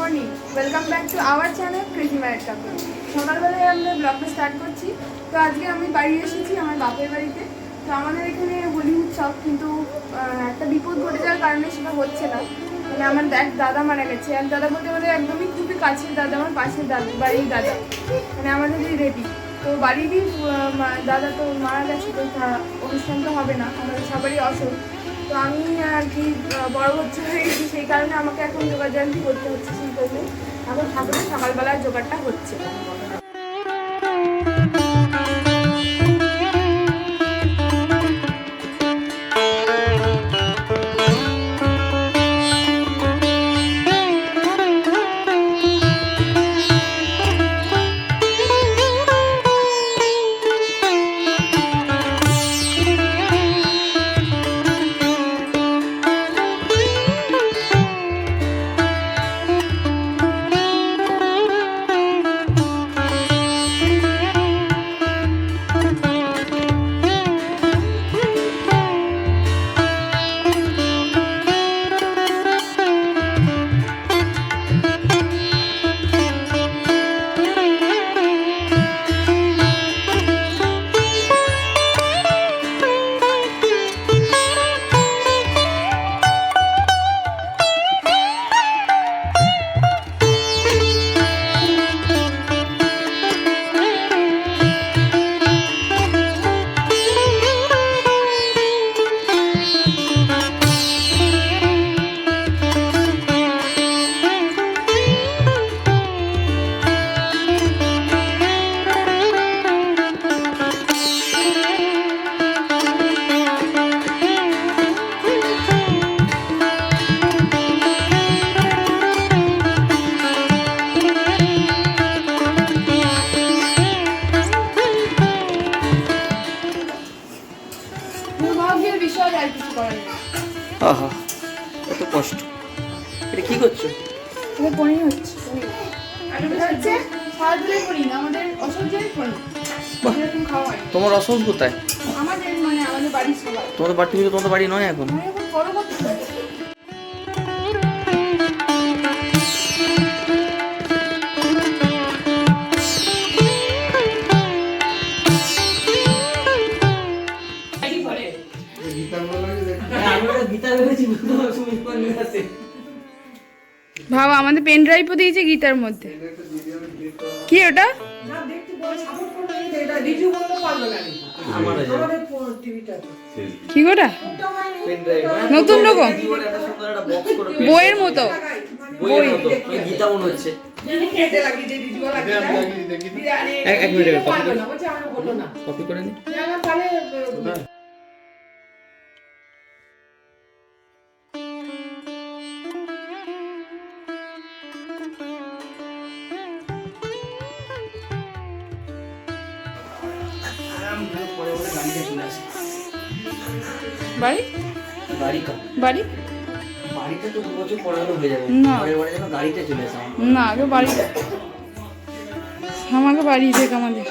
Morning, welcome back to our channel কৃষি মায়ের ঠাকুর। সকালবেলায় আমরা ব্লগটা স্টার্ট করছি। তো আজকে আমি বাড়ি এসেছি আমার বাপের বাড়িতে। তো আমাদের এখানে হোলি উৎসব, কিন্তু একটা বিপদ ঘটে যাওয়ার কারণে সেটা হচ্ছে না। মানে আমার দাদা মারা গেছে। আর দাদা বলতে আমাদের একদমই খুবই কাছের দাদা, আমার পাশের বাড়ির দাদা, মানে আমাদের রিলেটিভ। তো বাড়িরই দাদা তো মারা গেছে, তো অনুষ্ঠান তো হবে না, আমাদের সবারই অসুখ। তো আমি আর কি বড় হচ্ছে হয়ে গেছি, সেই কারণে আমাকে এখন যোগাযোগ করতে হচ্ছে। সেই জন্য এখন ঠাকুরের সকালবেলার জোগাড়টা হচ্ছে। আহা, কত কষ্ট। এটা কি করছো? এটা পনির হচ্ছে। আর এটা হচ্ছে সারাদিনে পনির, আমাদের অসহ্যই পনির। এরকম খাওয়া হয়। তোমার অসুখ কোথায়? আমাদের মানে আমাদের বাড়ির সবাই। তোমাদের বাড়ি থেকে তোমাদের বাড়ি নয় এখন? আমি এখন বড় করতে ভাবা, আমাদের পেন ড্রাইভও দিয়েছে গীতার মধ্যে। কি ওটা? কি গোটা নতুন রকম বইয়ের মতো। গীতা মনে হচ্ছে। এক মিনিট কপি করে নি। বাড়ি বাড়ি বাড়িতে তো 2 বছর পরে হয়ে যাবে। না পরে যেন গাড়িতে চলে আসে। না, আগে বাড়িতে, আমাকে বাড়ি থেকে আমাদের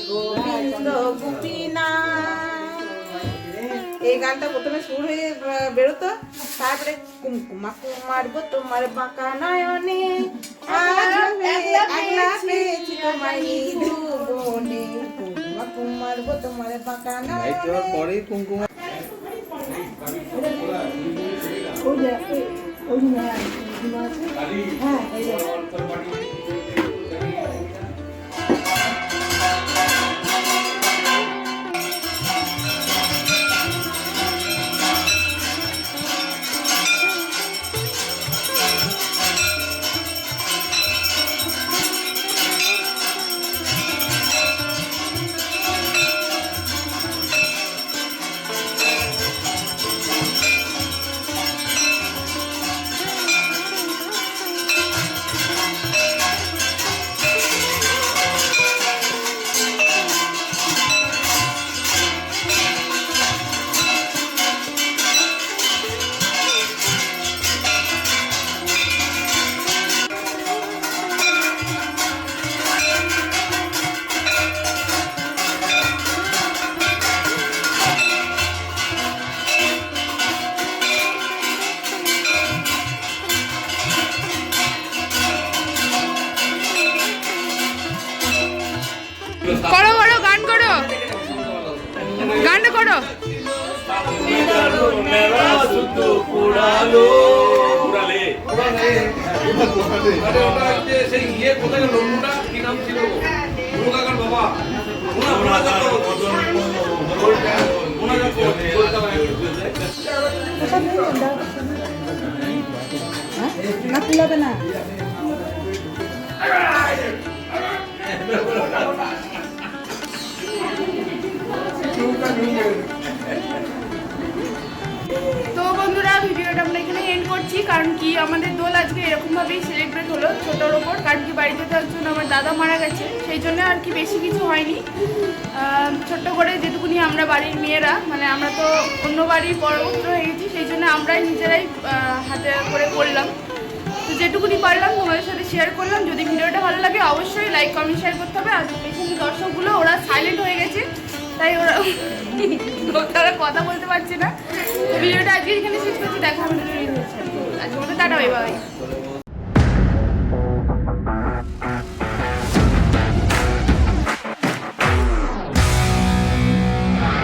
গোবিন্দ গোপীনা। এই গানটা প্রথমে সুর হয়ে বেরোতো, তারপরে কুমকুমা কুমারবো তোমার বাঁকা নয়নে, একলা পেয়েছি তোমার এই যৌবনে, কুমকুমা কুমারবো তোমার বাঁকা নয়নে। পরে কুমকুমা করো করো গান করো, গানটা করো। না কুলাবে না। তো বন্ধুরা, ভিডিওটা আমরা এখানে এন্ড করছি, কারণ কি আমাদের দোল আজকে এরকমভাবেই সেলিব্রেট হলো ছোটোর ওপর, কারণ কি বাড়িতে তো একজন আমার দাদা মারা গেছে, সেই জন্য আর কি বেশি কিছু হয়নি। ছোট্ট করে যেটুকুনি আমরা বাড়ির মেয়েরা, মানে আমরা তো অন্য বাড়ির পরবর্তী হয়ে গেছি, সেই জন্য আমরাই নিজেরাই হাতে করে করলাম। তো যেটুকুনি পারলাম তোমাদের সাথে শেয়ার করলাম। যদি ভিডিওটা ভালো লাগে অবশ্যই লাইক কমেন্ট শেয়ার করতে হবে। আর পেছনের দর্শকগুলো ওরা সাইলেন্ট হয়ে গেছে, তাই ওরা তারা কথা বলতে পারছে না। তো ভিডিওটা আজকে এখানে শেষ করছি, দেখা হবে আজকে মতো, টাটা বাই বাই।